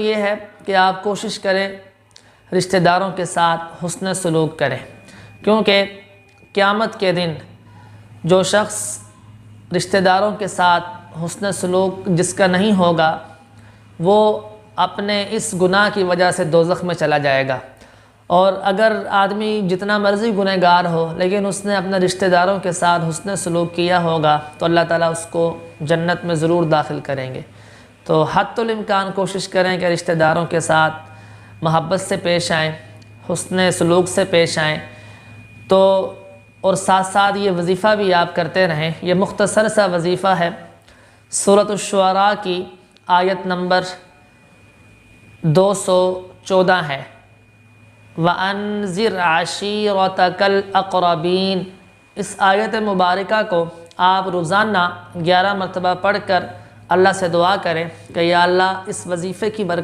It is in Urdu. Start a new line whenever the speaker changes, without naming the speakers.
یہ ہے کہ آپ کوشش کریں رشتہ داروں کے ساتھ حسن سلوک کریں، کیونکہ قیامت کے دن جو شخص رشتہ داروں کے ساتھ حسن سلوک جس کا نہیں ہوگا وہ اپنے اس گناہ کی وجہ سے دوزخ میں چلا جائے گا۔ اور اگر آدمی جتنا مرضی گنہگار ہو لیکن اس نے اپنے رشتہ داروں کے ساتھ حسن سلوک کیا ہوگا تو اللہ تعالیٰ اس کو جنت میں ضرور داخل کریں گے۔ تو حتی الامکان کوشش کریں کہ رشتہ داروں کے ساتھ محبت سے پیش آئیں، حسن سلوک سے پیش آئیں۔ تو اور ساتھ ساتھ یہ وظیفہ بھی آپ کرتے رہیں۔ یہ مختصر سا وظیفہ ہے، سورۃ الشعراء کی آیت نمبر 214 ہے، وَأَنذِرْ عَشِيرَتَكَ الْأَقْرَبِينَ۔ اس آیت مبارکہ کو آپ روزانہ 11 مرتبہ پڑھ کر اللہ سے دعا کریں کہ یا اللہ اس وظیفے کی برکت